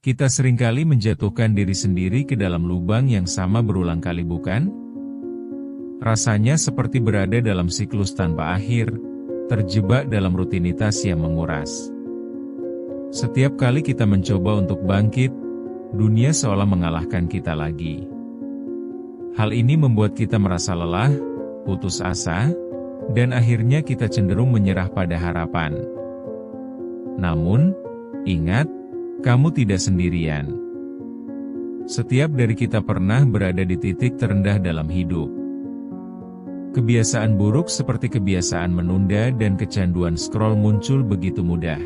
Kita seringkali menjatuhkan diri sendiri ke dalam lubang yang sama berulang kali, bukan? Rasanya seperti berada dalam siklus tanpa akhir, terjebak dalam rutinitas yang menguras. Setiap kali kita mencoba untuk bangkit, dunia seolah mengalahkan kita lagi. Hal ini membuat kita merasa lelah, putus asa, dan akhirnya kita cenderung menyerah pada harapan. Namun, ingat, kamu tidak sendirian. Setiap dari kita pernah berada di titik terendah dalam hidup. Kebiasaan buruk seperti kebiasaan menunda dan kecanduan scroll muncul begitu mudah.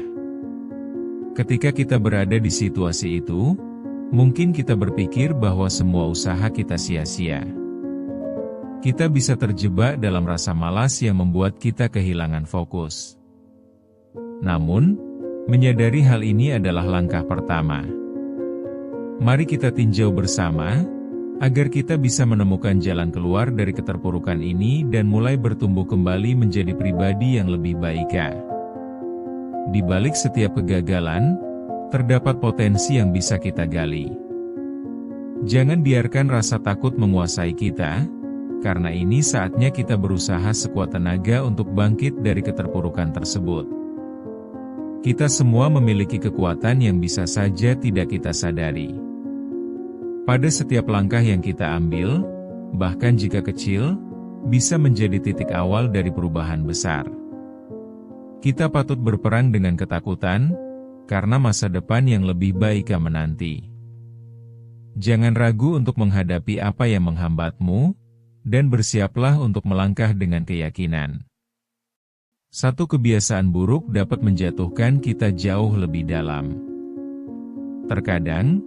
Ketika kita berada di situasi itu, mungkin kita berpikir bahwa semua usaha kita sia-sia. Kita bisa terjebak dalam rasa malas yang membuat kita kehilangan fokus. Namun, menyadari hal ini adalah langkah pertama. Mari kita tinjau bersama, agar kita bisa menemukan jalan keluar dari keterpurukan ini dan mulai bertumbuh kembali menjadi pribadi yang lebih baik. Di balik setiap kegagalan, terdapat potensi yang bisa kita gali. Jangan biarkan rasa takut menguasai kita, karena ini saatnya kita berusaha sekuat tenaga untuk bangkit dari keterpurukan tersebut. Kita semua memiliki kekuatan yang bisa saja tidak kita sadari. Pada setiap langkah yang kita ambil, bahkan jika kecil, bisa menjadi titik awal dari perubahan besar. Kita patut berperang dengan ketakutan, karena masa depan yang lebih baik menanti. Jangan ragu untuk menghadapi apa yang menghambatmu, dan bersiaplah untuk melangkah dengan keyakinan. Satu kebiasaan buruk dapat menjatuhkan kita jauh lebih dalam. Terkadang,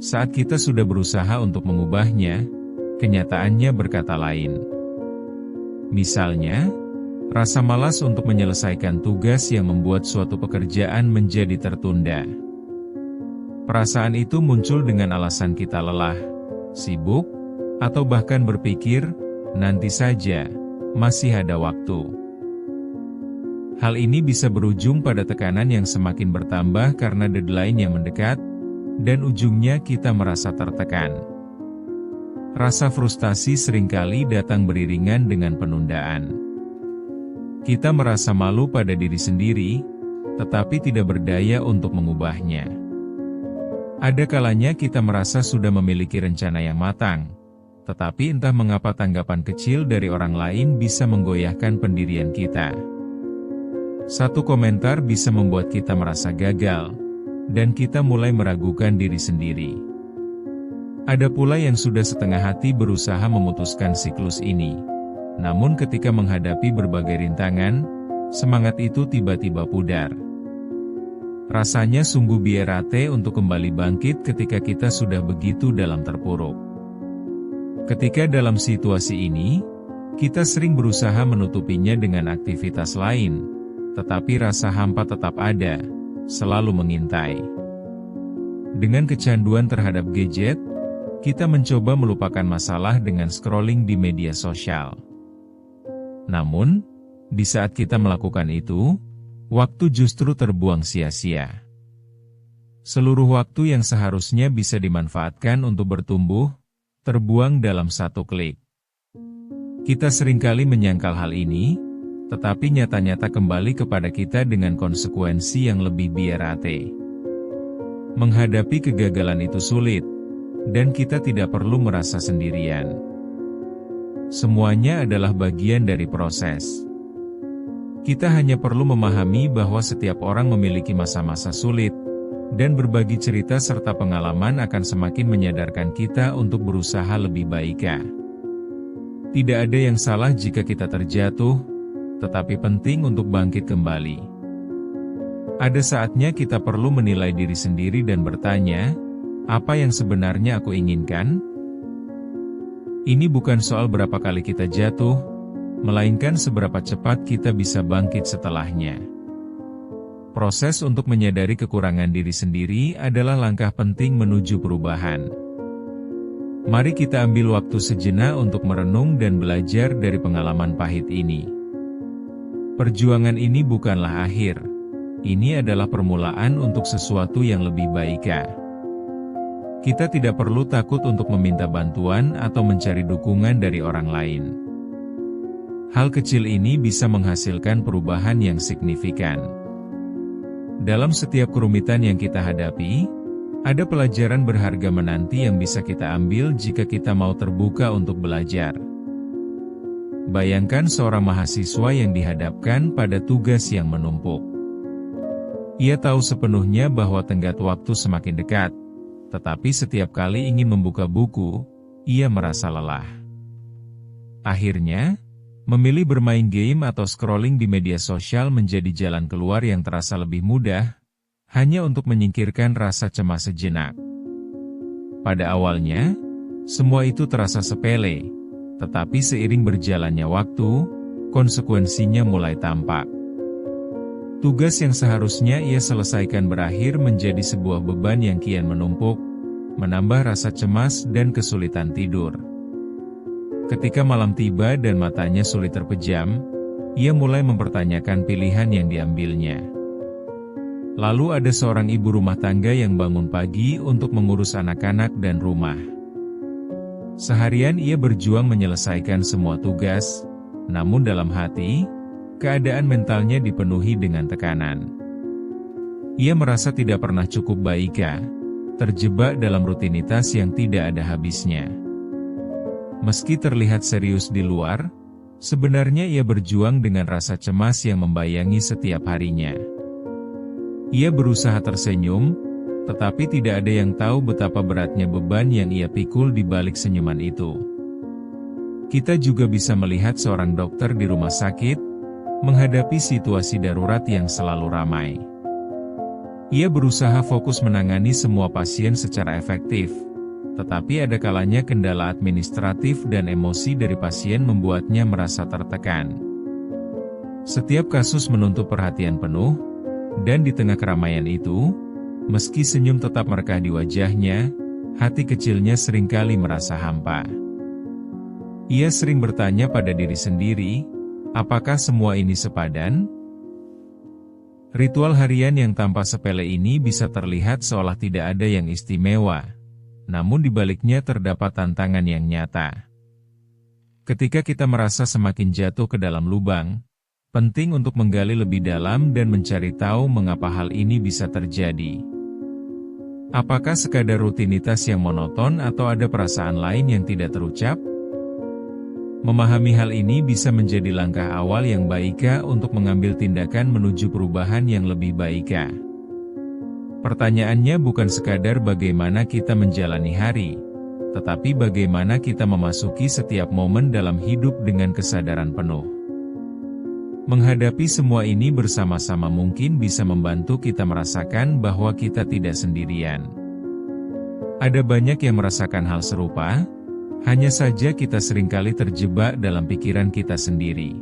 saat kita sudah berusaha untuk mengubahnya, kenyataannya berkata lain. Misalnya, rasa malas untuk menyelesaikan tugas yang membuat suatu pekerjaan menjadi tertunda. Perasaan itu muncul dengan alasan kita lelah, sibuk, atau bahkan berpikir, nanti saja, masih ada waktu. Hal ini bisa berujung pada tekanan yang semakin bertambah karena deadline yang mendekat, dan ujungnya kita merasa tertekan. Rasa frustasi seringkali datang beriringan dengan penundaan. Kita merasa malu pada diri sendiri, tetapi tidak berdaya untuk mengubahnya. Ada kalanya kita merasa sudah memiliki rencana yang matang, tetapi entah mengapa tanggapan kecil dari orang lain bisa menggoyahkan pendirian kita. Satu komentar bisa membuat kita merasa gagal, dan kita mulai meragukan diri sendiri. Ada pula yang sudah setengah hati berusaha memutuskan siklus ini. Namun ketika menghadapi berbagai rintangan, semangat itu tiba-tiba pudar. Rasanya sungguh berat untuk kembali bangkit ketika kita sudah begitu dalam terpuruk. Ketika dalam situasi ini, kita sering berusaha menutupinya dengan aktivitas lain, tetapi rasa hampa tetap ada, selalu mengintai. Dengan kecanduan terhadap gadget, kita mencoba melupakan masalah dengan scrolling di media sosial. Namun, di saat kita melakukan itu, waktu justru terbuang sia-sia. Seluruh waktu yang seharusnya bisa dimanfaatkan untuk bertumbuh, terbuang dalam satu klik. Kita seringkali menyangkal hal ini, tetapi nyata-nyata kembali kepada kita dengan konsekuensi yang lebih berat. Menghadapi kegagalan itu sulit, dan kita tidak perlu merasa sendirian. Semuanya adalah bagian dari proses. Kita hanya perlu memahami bahwa setiap orang memiliki masa-masa sulit, dan berbagi cerita serta pengalaman akan semakin menyadarkan kita untuk berusaha lebih baik. Tidak ada yang salah jika kita terjatuh, tetapi penting untuk bangkit kembali. Ada saatnya kita perlu menilai diri sendiri dan bertanya, apa yang sebenarnya aku inginkan? Ini bukan soal berapa kali kita jatuh, melainkan seberapa cepat kita bisa bangkit setelahnya. Proses untuk menyadari kekurangan diri sendiri adalah langkah penting menuju perubahan. Mari kita ambil waktu sejenak untuk merenung dan belajar dari pengalaman pahit ini. Perjuangan ini bukanlah akhir. Ini adalah permulaan untuk sesuatu yang lebih baik. Kita tidak perlu takut untuk meminta bantuan atau mencari dukungan dari orang lain. Hal kecil ini bisa menghasilkan perubahan yang signifikan. Dalam setiap kerumitan yang kita hadapi, ada pelajaran berharga menanti yang bisa kita ambil jika kita mau terbuka untuk belajar. Bayangkan seorang mahasiswa yang dihadapkan pada tugas yang menumpuk. Ia tahu sepenuhnya bahwa tenggat waktu semakin dekat, tetapi setiap kali ingin membuka buku, ia merasa lelah. Akhirnya, memilih bermain game atau scrolling di media sosial menjadi jalan keluar yang terasa lebih mudah, hanya untuk menyingkirkan rasa cemas sejenak. Pada awalnya, semua itu terasa sepele, tetapi seiring berjalannya waktu, konsekuensinya mulai tampak. Tugas yang seharusnya ia selesaikan berakhir menjadi sebuah beban yang kian menumpuk, menambah rasa cemas dan kesulitan tidur. Ketika malam tiba dan matanya sulit terpejam, ia mulai mempertanyakan pilihan yang diambilnya. Lalu ada seorang ibu rumah tangga yang bangun pagi untuk mengurus anak-anak dan rumah. Seharian ia berjuang menyelesaikan semua tugas, namun dalam hati, keadaan mentalnya dipenuhi dengan tekanan. Ia merasa tidak pernah cukup baik, terjebak dalam rutinitas yang tidak ada habisnya. Meski terlihat serius di luar, sebenarnya ia berjuang dengan rasa cemas yang membayangi setiap harinya. Ia berusaha tersenyum, tetapi tidak ada yang tahu betapa beratnya beban yang ia pikul di balik senyuman itu. Kita juga bisa melihat seorang dokter di rumah sakit, menghadapi situasi darurat yang selalu ramai. Ia berusaha fokus menangani semua pasien secara efektif, tetapi ada kalanya kendala administratif dan emosi dari pasien membuatnya merasa tertekan. Setiap kasus menuntut perhatian penuh, dan di tengah keramaian itu, meski senyum tetap merekah di wajahnya, hati kecilnya seringkali merasa hampa. Ia sering bertanya pada diri sendiri, apakah semua ini sepadan? Ritual harian yang tanpa sepele ini bisa terlihat seolah tidak ada yang istimewa, namun di baliknya terdapat tantangan yang nyata. Ketika kita merasa semakin jatuh ke dalam lubang, penting untuk menggali lebih dalam dan mencari tahu mengapa hal ini bisa terjadi. Apakah sekadar rutinitas yang monoton atau ada perasaan lain yang tidak terucap? Memahami hal ini bisa menjadi langkah awal yang baik untuk mengambil tindakan menuju perubahan yang lebih baik. Pertanyaannya bukan sekadar bagaimana kita menjalani hari, tetapi bagaimana kita memasuki setiap momen dalam hidup dengan kesadaran penuh. Menghadapi semua ini bersama-sama mungkin bisa membantu kita merasakan bahwa kita tidak sendirian. Ada banyak yang merasakan hal serupa, hanya saja kita seringkali terjebak dalam pikiran kita sendiri.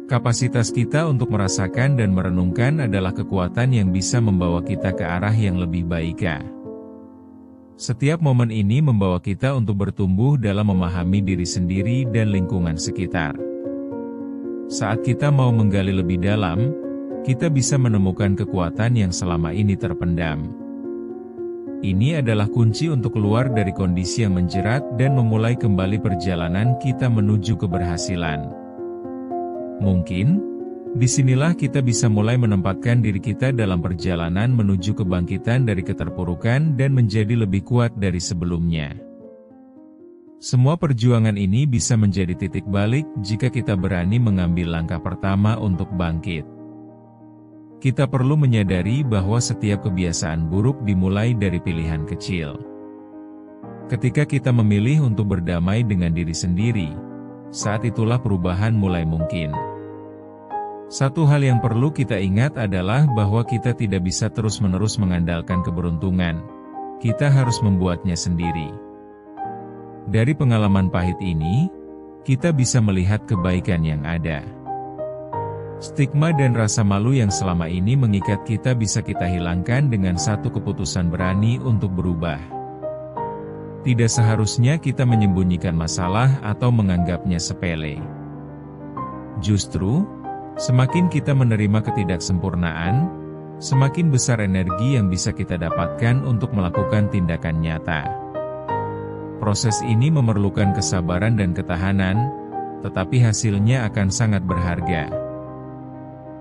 Kapasitas kita untuk merasakan dan merenungkan adalah kekuatan yang bisa membawa kita ke arah yang lebih baik. Setiap momen ini membawa kita untuk bertumbuh dalam memahami diri sendiri dan lingkungan sekitar. Saat kita mau menggali lebih dalam, kita bisa menemukan kekuatan yang selama ini terpendam. Ini adalah kunci untuk keluar dari kondisi yang menjerat dan memulai kembali perjalanan kita menuju keberhasilan. Mungkin, disinilah kita bisa mulai menempatkan diri kita dalam perjalanan menuju kebangkitan dari keterpurukan dan menjadi lebih kuat dari sebelumnya. Semua perjuangan ini bisa menjadi titik balik jika kita berani mengambil langkah pertama untuk bangkit. Kita perlu menyadari bahwa setiap kebiasaan buruk dimulai dari pilihan kecil. Ketika kita memilih untuk berdamai dengan diri sendiri, saat itulah perubahan mulai mungkin. Satu hal yang perlu kita ingat adalah bahwa kita tidak bisa terus-menerus mengandalkan keberuntungan. Kita harus membuatnya sendiri. Dari pengalaman pahit ini, kita bisa melihat kebaikan yang ada. Stigma dan rasa malu yang selama ini mengikat kita bisa kita hilangkan dengan satu keputusan berani untuk berubah. Tidak seharusnya kita menyembunyikan masalah atau menganggapnya sepele. Justru, semakin kita menerima ketidaksempurnaan, semakin besar energi yang bisa kita dapatkan untuk melakukan tindakan nyata. Proses ini memerlukan kesabaran dan ketahanan, tetapi hasilnya akan sangat berharga.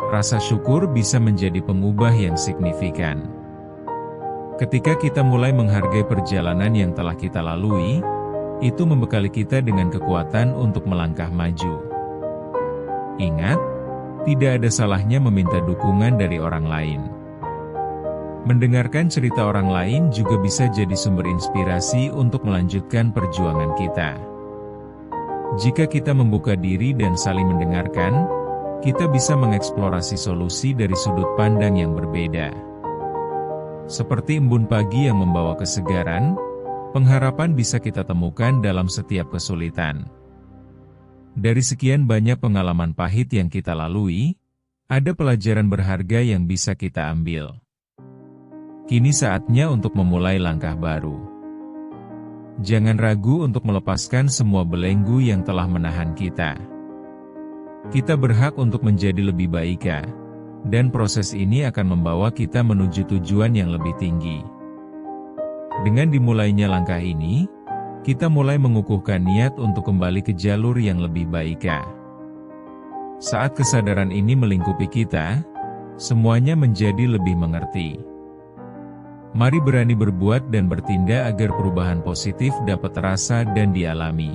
Rasa syukur bisa menjadi pengubah yang signifikan. Ketika kita mulai menghargai perjalanan yang telah kita lalui, itu membekali kita dengan kekuatan untuk melangkah maju. Ingat, tidak ada salahnya meminta dukungan dari orang lain. Mendengarkan cerita orang lain juga bisa jadi sumber inspirasi untuk melanjutkan perjuangan kita. Jika kita membuka diri dan saling mendengarkan, kita bisa mengeksplorasi solusi dari sudut pandang yang berbeda. Seperti embun pagi yang membawa kesegaran, pengharapan bisa kita temukan dalam setiap kesulitan. Dari sekian banyak pengalaman pahit yang kita lalui, ada pelajaran berharga yang bisa kita ambil. Kini saatnya untuk memulai langkah baru. Jangan ragu untuk melepaskan semua belenggu yang telah menahan kita. Kita berhak untuk menjadi lebih baik, dan proses ini akan membawa kita menuju tujuan yang lebih tinggi. Dengan dimulainya langkah ini, kita mulai mengukuhkan niat untuk kembali ke jalur yang lebih baik. Saat kesadaran ini melingkupi kita, semuanya menjadi lebih mengerti. Mari berani berbuat dan bertindak agar perubahan positif dapat terasa dan dialami.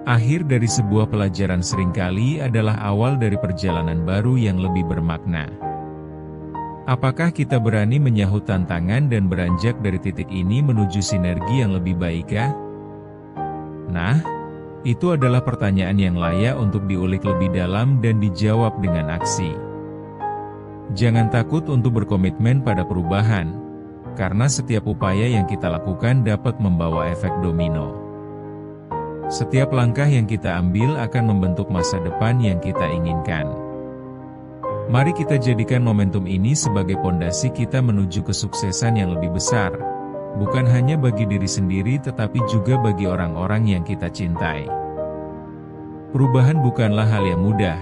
Akhir dari sebuah pelajaran seringkali adalah awal dari perjalanan baru yang lebih bermakna. Apakah kita berani menyahut tantangan dan beranjak dari titik ini menuju sinergi yang lebih baik? Nah, itu adalah pertanyaan yang layak untuk diulik lebih dalam dan dijawab dengan aksi. Jangan takut untuk berkomitmen pada perubahan, karena setiap upaya yang kita lakukan dapat membawa efek domino. Setiap langkah yang kita ambil akan membentuk masa depan yang kita inginkan. Mari kita jadikan momentum ini sebagai pondasi kita menuju kesuksesan yang lebih besar, bukan hanya bagi diri sendiri tetapi juga bagi orang-orang yang kita cintai. Perubahan bukanlah hal yang mudah,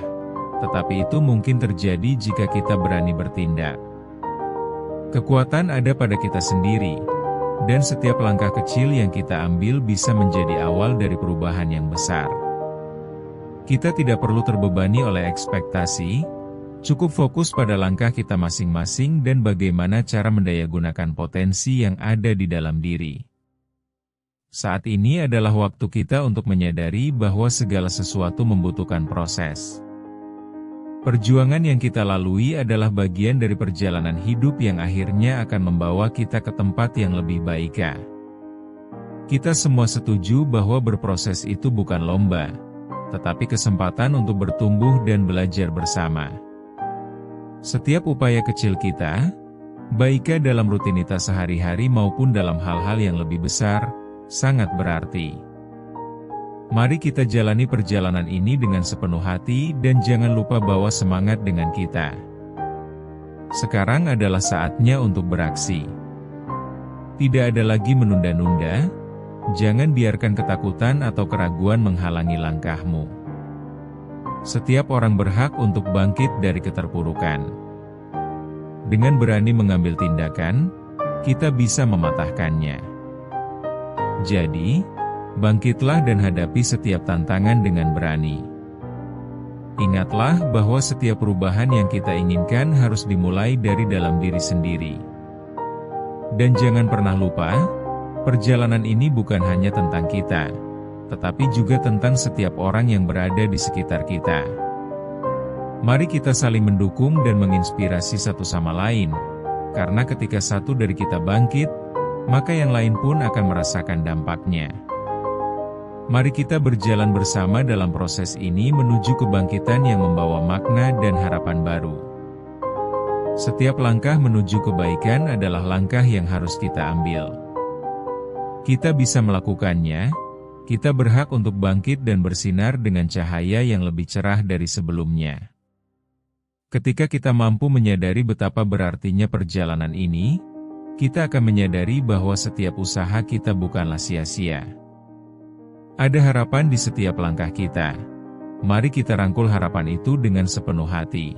tetapi itu mungkin terjadi jika kita berani bertindak. Kekuatan ada pada kita sendiri, dan setiap langkah kecil yang kita ambil bisa menjadi awal dari perubahan yang besar. Kita tidak perlu terbebani oleh ekspektasi, cukup fokus pada langkah kita masing-masing dan bagaimana cara mendayagunakan potensi yang ada di dalam diri. Saat ini adalah waktu kita untuk menyadari bahwa segala sesuatu membutuhkan proses. Perjuangan yang kita lalui adalah bagian dari perjalanan hidup yang akhirnya akan membawa kita ke tempat yang lebih baik. Kita semua setuju bahwa berproses itu bukan lomba, tetapi kesempatan untuk bertumbuh dan belajar bersama. Setiap upaya kecil kita, baik dalam rutinitas sehari-hari maupun dalam hal-hal yang lebih besar, sangat berarti. Mari kita jalani perjalanan ini dengan sepenuh hati dan jangan lupa bawa semangat dengan kita. Sekarang adalah saatnya untuk beraksi. Tidak ada lagi menunda-nunda, jangan biarkan ketakutan atau keraguan menghalangi langkahmu. Setiap orang berhak untuk bangkit dari keterpurukan. Dengan berani mengambil tindakan, kita bisa mematahkannya. Jadi, bangkitlah dan hadapi setiap tantangan dengan berani. Ingatlah bahwa setiap perubahan yang kita inginkan harus dimulai dari dalam diri sendiri. Dan jangan pernah lupa, perjalanan ini bukan hanya tentang kita, tetapi juga tentang setiap orang yang berada di sekitar kita. Mari kita saling mendukung dan menginspirasi satu sama lain, karena ketika satu dari kita bangkit, maka yang lain pun akan merasakan dampaknya. Mari kita berjalan bersama dalam proses ini menuju kebangkitan yang membawa makna dan harapan baru. Setiap langkah menuju kebaikan adalah langkah yang harus kita ambil. Kita bisa melakukannya. Kita berhak untuk bangkit dan bersinar dengan cahaya yang lebih cerah dari sebelumnya. Ketika kita mampu menyadari betapa berartinya perjalanan ini, kita akan menyadari bahwa setiap usaha kita bukanlah sia-sia. Ada harapan di setiap langkah kita. Mari kita rangkul harapan itu dengan sepenuh hati.